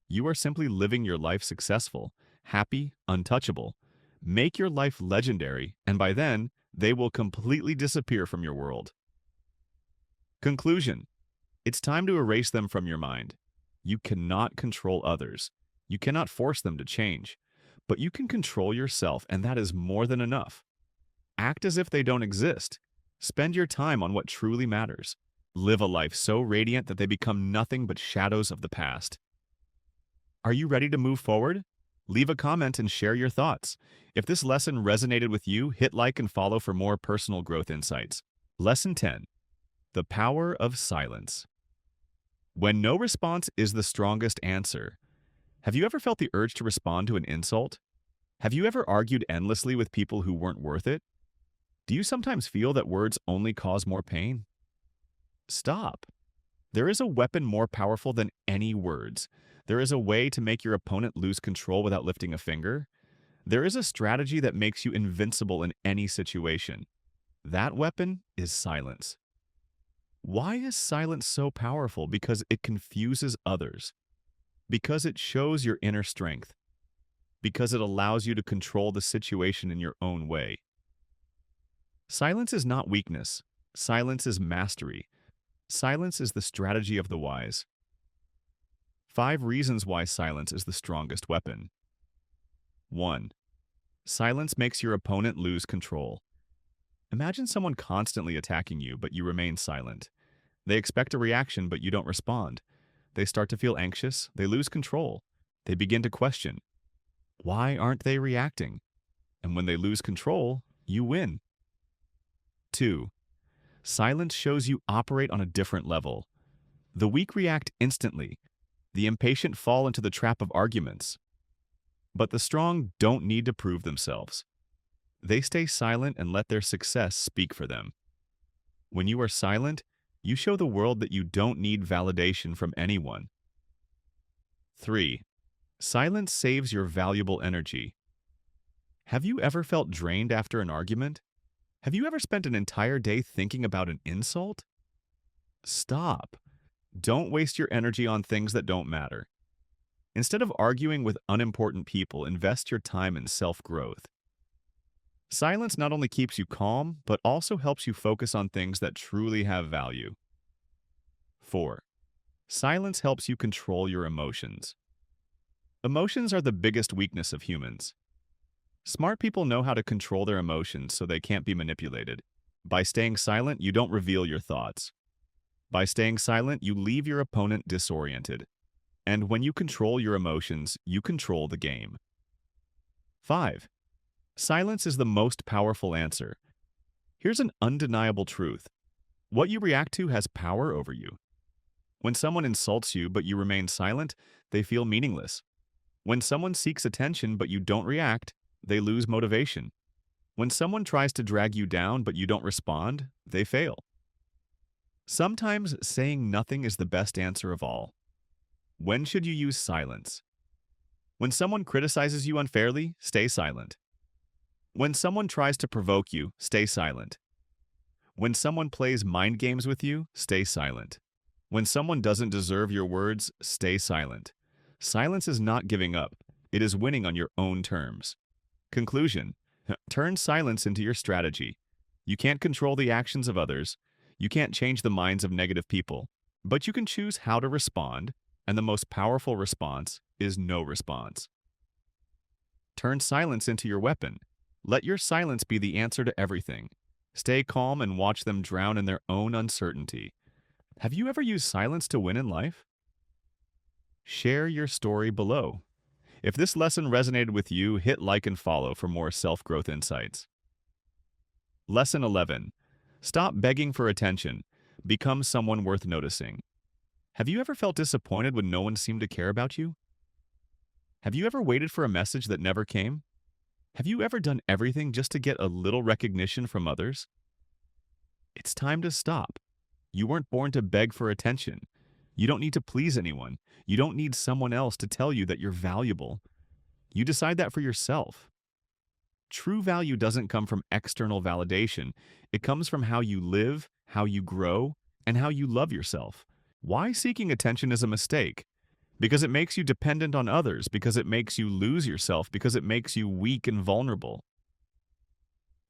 You are simply living your life successful, happy, untouchable. Make your life legendary, and by then, they will completely disappear from your world. Conclusion. It's time to erase them from your mind. You cannot control others. You cannot force them to change. But you can control yourself, and that is more than enough. Act as if they don't exist. Spend your time on what truly matters. Live a life so radiant that they become nothing but shadows of the past. Are you ready to move forward? Leave a comment and share your thoughts. If this lesson resonated with you, hit like and follow for more personal growth insights. Lesson 10. The power of silence. When no response is the strongest answer. Have you ever felt the urge to respond to an insult? Have you ever argued endlessly with people who weren't worth it? Do you sometimes feel that words only cause more pain? Stop. There is a weapon more powerful than any words. There is a way to make your opponent lose control without lifting a finger. There is a strategy that makes you invincible in any situation. That weapon is silence. Why is silence so powerful? Because it confuses others. Because it shows your inner strength. Because it allows you to control the situation in your own way. Silence is not weakness. Silence is mastery. Silence is the strategy of the wise. 5 reasons why silence is the strongest weapon. 1. Silence makes your opponent lose control. Imagine someone constantly attacking you, but you remain silent. They expect a reaction, but you don't respond. They start to feel anxious. They lose control. They begin to question. Why aren't they reacting? And when they lose control, you win. 2. Silence shows you operate on a different level. The weak react instantly. The impatient fall into the trap of arguments. But the strong don't need to prove themselves. They stay silent and let their success speak for them. When you are silent, you show the world that you don't need validation from anyone. 3. Silence saves your valuable energy. Have you ever felt drained after an argument? Have you ever spent an entire day thinking about an insult? Stop. Don't waste your energy on things that don't matter. Instead of arguing with unimportant people, invest your time in self-growth. Silence not only keeps you calm, but also helps you focus on things that truly have value. 4. Silence helps you control your emotions. Emotions are the biggest weakness of humans. Smart people know how to control their emotions so they can't be manipulated. By staying silent, you don't reveal your thoughts. By staying silent, you leave your opponent disoriented. And when you control your emotions, you control the game. 5. Silence is the most powerful answer. Here's an undeniable truth. What you react to has power over you. When someone insults you but you remain silent, they feel meaningless. When someone seeks attention but you don't react, they lose motivation. When someone tries to drag you down but you don't respond, they fail. Sometimes saying nothing is the best answer of all. When should you use silence? When someone criticizes you unfairly, stay silent. When someone tries to provoke you, stay silent. When someone plays mind games with you, stay silent. When someone doesn't deserve your words, stay silent. Silence is not giving up. It is winning on your own terms. Conclusion: turn silence into your strategy. You can't control the actions of others. You can't change the minds of negative people. But you can choose how to respond, and the most powerful response is no response. Turn silence into your weapon. Let your silence be the answer to everything. Stay calm and watch them drown in their own uncertainty. Have you ever used silence to win in life? Share your story below. If this lesson resonated with you, hit like and follow for more self-growth insights. Lesson 11. Stop begging for attention. Become someone worth noticing. Have you ever felt disappointed when no one seemed to care about you? Have you ever waited for a message that never came? Have you ever done everything just to get a little recognition from others? It's time to stop. You weren't born to beg for attention. You don't need to please anyone. You don't need someone else to tell you that you're valuable. You decide that for yourself. True value doesn't come from external validation. It comes from how you live, how you grow, and how you love yourself. Why seeking attention is a mistake? Because it makes you dependent on others, because it makes you lose yourself, because it makes you weak and vulnerable.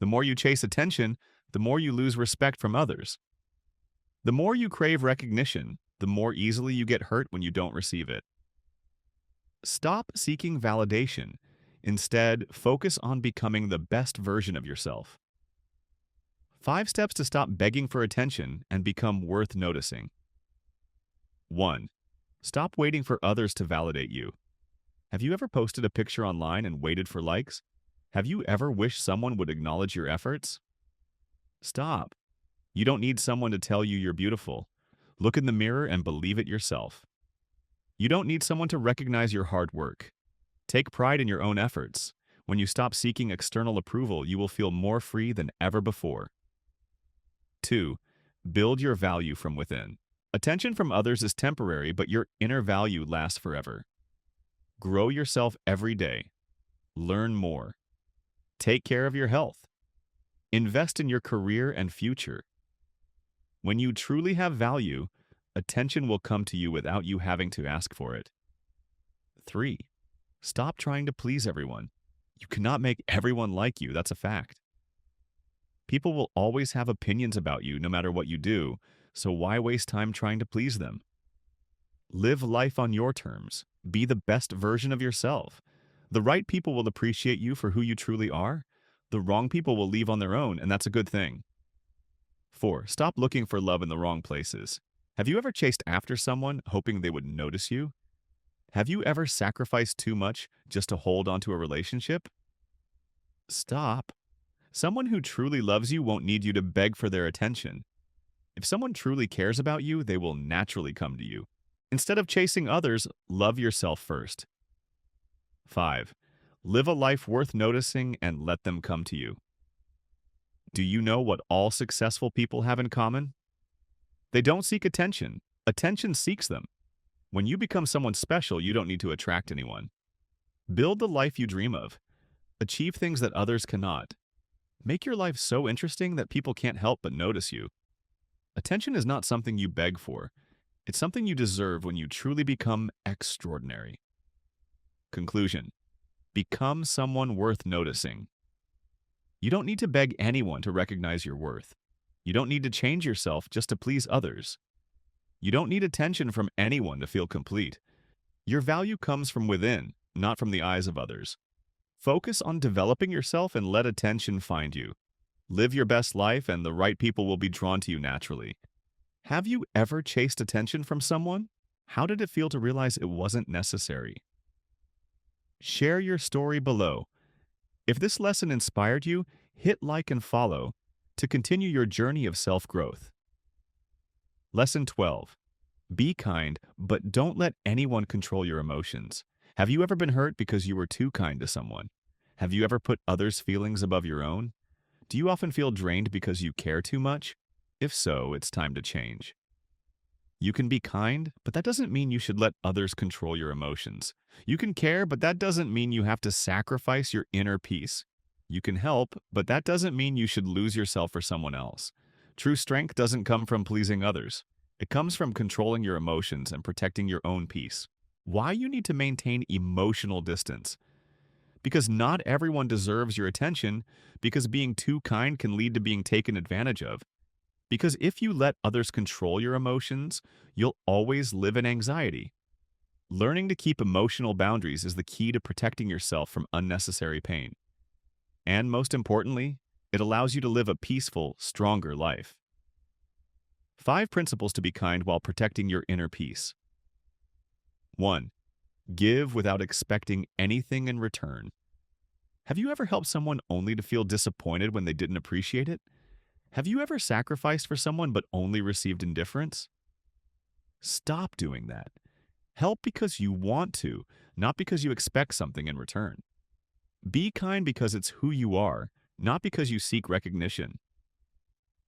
The more you chase attention, the more you lose respect from others. The more you crave recognition, the more easily you get hurt when you don't receive it. Stop seeking validation. Instead, focus on becoming the best version of yourself. 5 steps to stop begging for attention and become worth noticing. 1. Stop waiting for others to validate you. Have you ever posted a picture online and waited for likes? Have you ever wished someone would acknowledge your efforts? Stop. You don't need someone to tell you you're beautiful. Look in the mirror and believe it yourself. You don't need someone to recognize your hard work. Take pride in your own efforts. When you stop seeking external approval, you will feel more free than ever before. 2. Build your value from within. Attention from others is temporary, but your inner value lasts forever. Grow yourself every day. Learn more. Take care of your health. Invest in your career and future. When you truly have value, attention will come to you without you having to ask for it. 3. Stop trying to please everyone. You cannot make everyone like you, that's a fact. People will always have opinions about you no matter what you do, so why waste time trying to please them? Live life on your terms. Be the best version of yourself. The right people will appreciate you for who you truly are. The wrong people will leave on their own, and that's a good thing. 4. Stop looking for love in the wrong places. Have you ever chased after someone hoping they would notice you? Have you ever sacrificed too much just to hold onto a relationship? Stop. Someone who truly loves you won't need you to beg for their attention. If someone truly cares about you, they will naturally come to you. Instead of chasing others, love yourself first. 5. Live a life worth noticing and let them come to you. Do you know what all successful people have in common? They don't seek attention. Attention seeks them. When you become someone special, you don't need to attract anyone. Build the life you dream of. Achieve things that others cannot. Make your life so interesting that people can't help but notice you. Attention is not something you beg for. It's something you deserve when you truly become extraordinary. Conclusion: become someone worth noticing. You don't need to beg anyone to recognize your worth. You don't need to change yourself just to please others. You don't need attention from anyone to feel complete. Your value comes from within, not from the eyes of others. Focus on developing yourself and let attention find you. Live your best life and the right people will be drawn to you naturally. Have you ever chased attention from someone? How did it feel to realize it wasn't necessary? Share your story below. If this lesson inspired you, hit like and follow to continue your journey of self-growth. Lesson 12. Be kind, but don't let anyone control your emotions. Have you ever been hurt because you were too kind to someone? Have you ever put others' feelings above your own? Do you often feel drained because you care too much? If so, it's time to change. You can be kind, but that doesn't mean you should let others control your emotions. You can care, but that doesn't mean you have to sacrifice your inner peace. You can help, but that doesn't mean you should lose yourself for someone else. True strength doesn't come from pleasing others. It comes from controlling your emotions and protecting your own peace. Why you need to maintain emotional distance? Because not everyone deserves your attention, because being too kind can lead to being taken advantage of. Because if you let others control your emotions, you'll always live in anxiety. Learning to keep emotional boundaries is the key to protecting yourself from unnecessary pain. And most importantly, it allows you to live a peaceful, stronger life. 5 principles to be kind while protecting your inner peace. 1. Give without expecting anything in return. Have you ever helped someone only to feel disappointed when they didn't appreciate it? Have you ever sacrificed for someone but only received indifference? Stop doing that. Help because you want to, not because you expect something in return. Be kind because it's who you are, not because you seek recognition.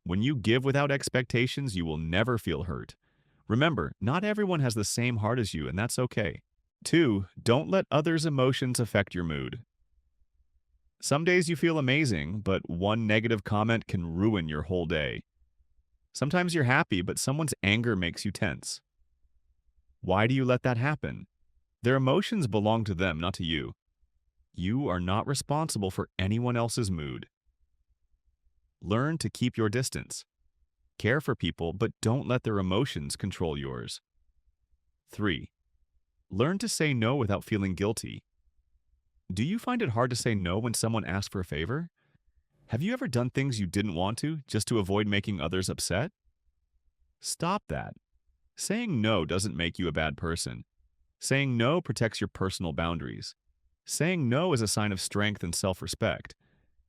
When you give without expectations, you will never feel hurt. Remember, not everyone has the same heart as you, and that's okay. 2. Don't let others' emotions affect your mood. Some days you feel amazing, but one negative comment can ruin your whole day. Sometimes you're happy, but someone's anger makes you tense. Why do you let that happen? Their emotions belong to them, not to you. You are not responsible for anyone else's mood. Learn to keep your distance. Care for people, but don't let their emotions control yours. 3. Learn to say no without feeling guilty. Do you find it hard to say no when someone asks for a favor? Have you ever done things you didn't want to just to avoid making others upset? Stop that. Saying no doesn't make you a bad person. Saying no protects your personal boundaries. Saying no is a sign of strength and self-respect.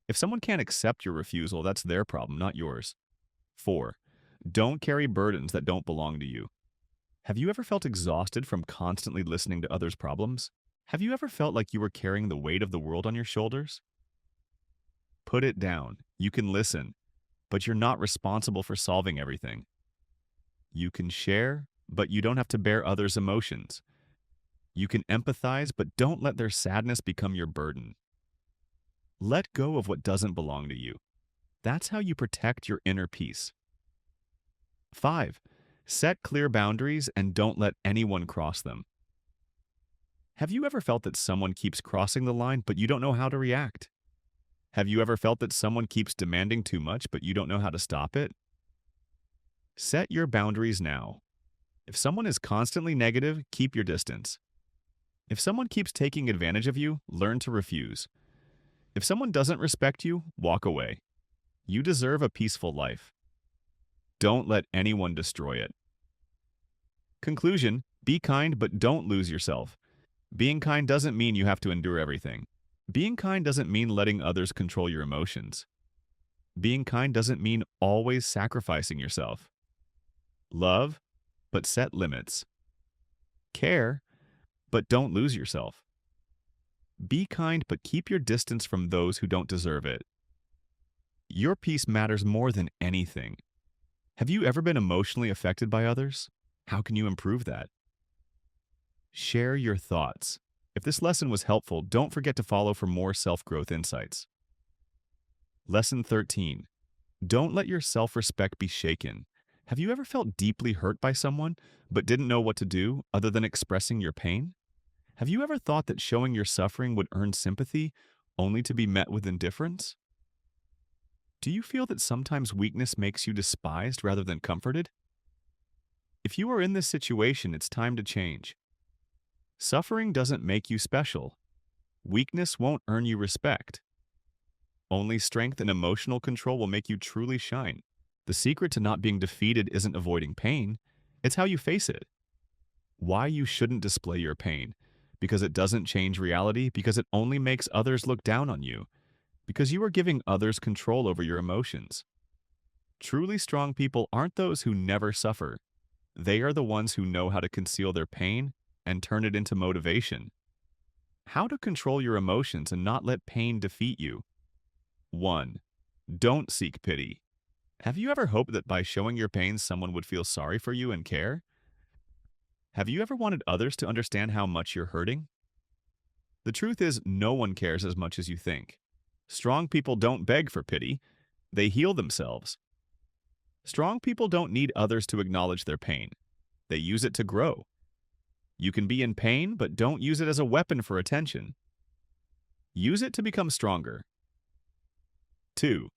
If someone can't accept your refusal, that's their problem, not yours. 4. Don't carry burdens that don't belong to you. Have you ever felt exhausted from constantly listening to others' problems? Have you ever felt like you were carrying the weight of the world on your shoulders? Put it down. You can listen, but you're not responsible for solving everything. You can share, but you don't have to bear others' emotions. You can empathize, but don't let their sadness become your burden. Let go of what doesn't belong to you. That's how you protect your inner peace. 5. Set clear boundaries and don't let anyone cross them. Have you ever felt that someone keeps crossing the line, but you don't know how to react? Have you ever felt that someone keeps demanding too much, but you don't know how to stop it? Set your boundaries now. If someone is constantly negative, keep your distance. If someone keeps taking advantage of you, learn to refuse. If someone doesn't respect you, walk away. You deserve a peaceful life. Don't let anyone destroy it. Conclusion: be kind, but don't lose yourself. Being kind doesn't mean you have to endure everything. Being kind doesn't mean letting others control your emotions. Being kind doesn't mean always sacrificing yourself. Love, but set limits. Care, but don't lose yourself. Be kind, but keep your distance from those who don't deserve it. Your peace matters more than anything. Have you ever been emotionally affected by others? How can you improve that? Share your thoughts. If this lesson was helpful, don't forget to follow for more self-growth insights. Lesson 13. Don't let your self-respect be shaken. Have you ever felt deeply hurt by someone, but didn't know what to do other than expressing your pain? Have you ever thought that showing your suffering would earn sympathy, only to be met with indifference? Do you feel that sometimes weakness makes you despised rather than comforted? If you are in this situation, it's time to change. Suffering doesn't make you special. Weakness won't earn you respect. Only strength and emotional control will make you truly shine. The secret to not being defeated isn't avoiding pain, it's how you face it. Why you shouldn't display your pain. Because it doesn't change reality, because it only makes others look down on you, because you are giving others control over your emotions. Truly strong people aren't those who never suffer. They are the ones who know how to conceal their pain and turn it into motivation. How to control your emotions and not let pain defeat you. 1. Don't seek pity. Have you ever hoped that by showing your pain someone would feel sorry for you and care? Have you ever wanted others to understand how much you're hurting? The truth is, no one cares as much as you think. Strong people don't beg for pity, they heal themselves. Strong people don't need others to acknowledge their pain, they use it to grow. You can be in pain, but don't use it as a weapon for attention. Use it to become stronger. 2.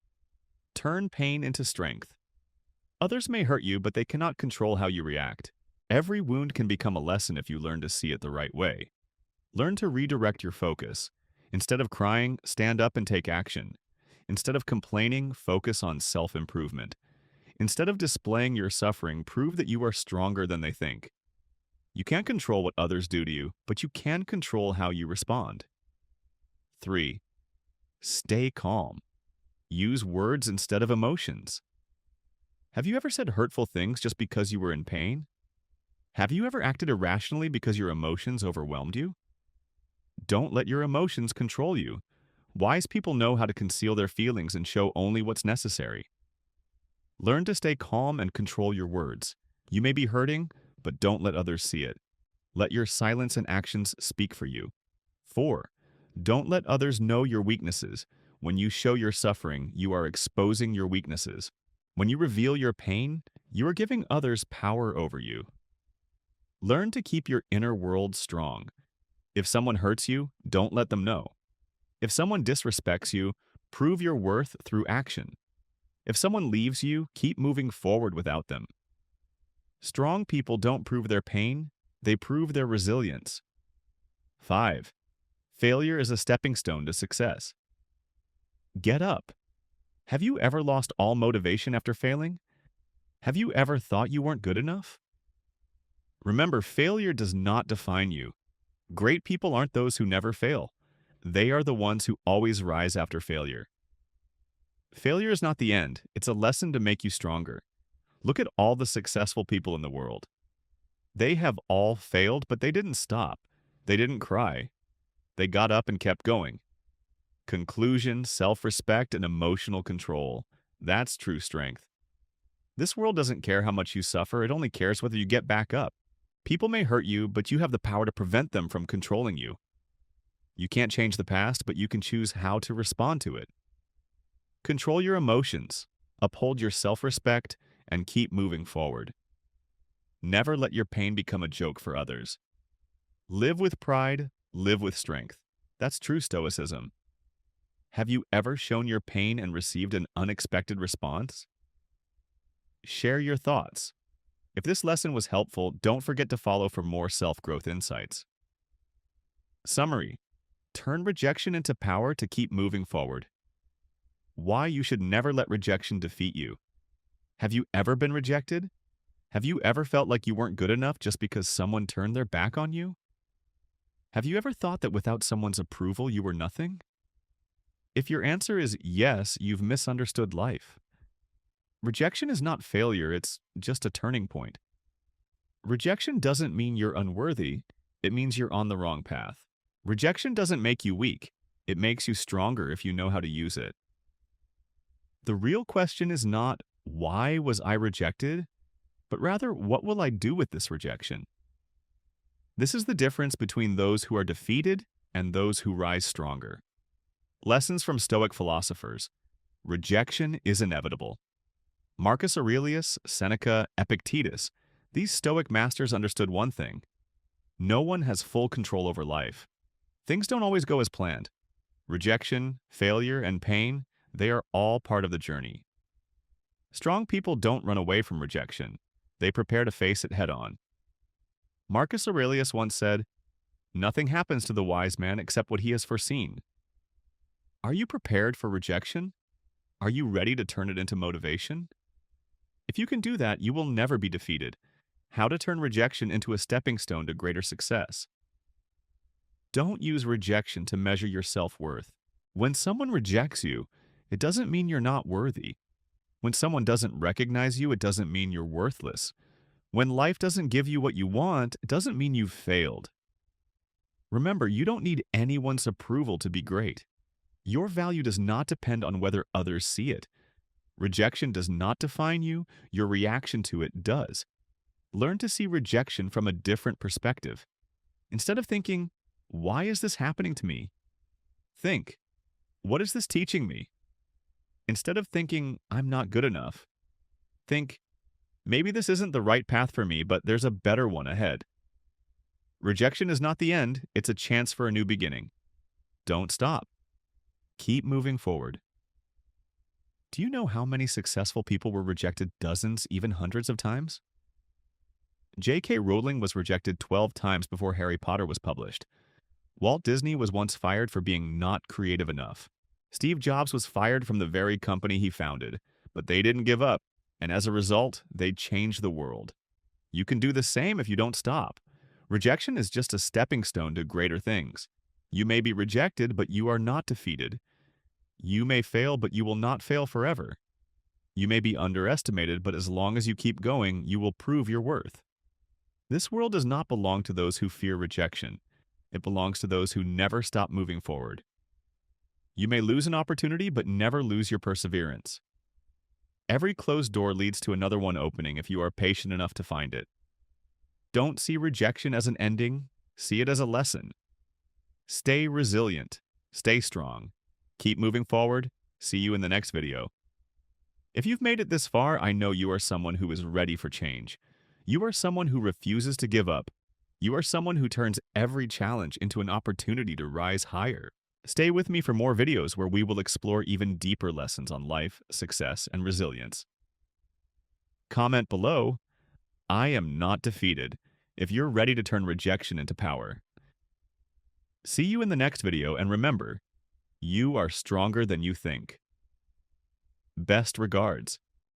Turn pain into strength. Others may hurt you, but they cannot control how you react. Every wound can become a lesson if you learn to see it the right way. Learn to redirect your focus. Instead of crying, stand up and take action. Instead of complaining, focus on self-improvement. Instead of displaying your suffering, prove that you are stronger than they think. You can't control what others do to you, but you can control how you respond. 3. Stay calm. Use words instead of emotions. Have you ever said hurtful things just because you were in pain? Have you ever acted irrationally because your emotions overwhelmed you? Don't let your emotions control you. Wise people know how to conceal their feelings and show only what's necessary. Learn to stay calm and control your words. You may be hurting, but don't let others see it. Let your silence and actions speak for you. 4. Don't let others know your weaknesses. When you show your suffering, you are exposing your weaknesses. When you reveal your pain, you are giving others power over you. Learn to keep your inner world strong. If someone hurts you, don't let them know. If someone disrespects you, prove your worth through action. If someone leaves you, keep moving forward without them. Strong people don't prove their pain, they prove their resilience. 5. Failure is a stepping stone to success. Get up. Have you ever lost all motivation after failing? Have you ever thought you weren't good enough? Remember, failure does not define you. Great people aren't those who never fail. They are the ones who always rise after failure. Failure is not the end. It's a lesson to make you stronger. Look at all the successful people in the world. They have all failed, but they didn't stop. They didn't cry. They got up and kept going. Conclusion, self-respect, and emotional control. That's true strength. This world doesn't care how much you suffer. It only cares whether you get back up. People may hurt you, but you have the power to prevent them from controlling you. You can't change the past, but you can choose how to respond to it. Control your emotions, uphold your self-respect, and keep moving forward. Never let your pain become a joke for others. Live with pride, live with strength. That's true stoicism. Have you ever shown your pain and received an unexpected response? Share your thoughts. If this lesson was helpful, don't forget to follow for more self-growth insights. Summary: turn rejection into power to keep moving forward. Why you should never let rejection defeat you. Have you ever been rejected? Have you ever felt like you weren't good enough just because someone turned their back on you? Have you ever thought that without someone's approval you were nothing? If your answer is yes, you've misunderstood life. Rejection is not failure, it's just a turning point. Rejection doesn't mean you're unworthy, it means you're on the wrong path. Rejection doesn't make you weak, it makes you stronger if you know how to use it. The real question is not, why was I rejected? But rather, what will I do with this rejection? This is the difference between those who are defeated and those who rise stronger. Lessons from Stoic philosophers. Rejection is inevitable. Marcus Aurelius, Seneca, Epictetus, these Stoic masters understood one thing. No one has full control over life. Things don't always go as planned. Rejection, failure, and pain, they are all part of the journey. Strong people don't run away from rejection. They prepare to face it head-on. Marcus Aurelius once said, "Nothing happens to the wise man except what he has foreseen." Are you prepared for rejection? Are you ready to turn it into motivation? If you can do that, you will never be defeated. How to turn rejection into a stepping stone to greater success. Don't use rejection to measure your self-worth. When someone rejects you, it doesn't mean you're not worthy. When someone doesn't recognize you, it doesn't mean you're worthless. When life doesn't give you what you want, it doesn't mean you've failed. Remember, you don't need anyone's approval to be great. Your value does not depend on whether others see it. Rejection does not define you, your reaction to it does. Learn to see rejection from a different perspective. Instead of thinking, "Why is this happening to me?" Think, What is this teaching me? Instead of thinking, I'm not good enough, think, maybe this isn't the right path for me, but there's a better one ahead. Rejection is not the end, it's a chance for a new beginning. Don't stop. Keep moving forward. Do you know how many successful people were rejected dozens, even hundreds of times? J.K. Rowling was rejected 12 times before Harry Potter was published. Walt Disney was once fired for being not creative enough. Steve Jobs was fired from the very company he founded, but they didn't give up, and as a result, they changed the world. You can do the same if you don't stop. Rejection is just a stepping stone to greater things. You may be rejected, but you are not defeated. You may fail, but you will not fail forever. You may be underestimated, but as long as you keep going, you will prove your worth. This world does not belong to those who fear rejection. It belongs to those who never stop moving forward. You may lose an opportunity, but never lose your perseverance. Every closed door leads to another one opening if you are patient enough to find it. Don't see rejection as an ending, see it as a lesson. Stay resilient, stay strong. Keep moving forward. See you in the next video. If you've made it this far, I know you are someone who is ready for change. You are someone who refuses to give up. You are someone who turns every challenge into an opportunity to rise higher. Stay with me for more videos where we will explore even deeper lessons on life, success, and resilience. Comment below, I am not defeated, if you're ready to turn rejection into power. See you in the next video, and remember, you are stronger than you think. Best regards.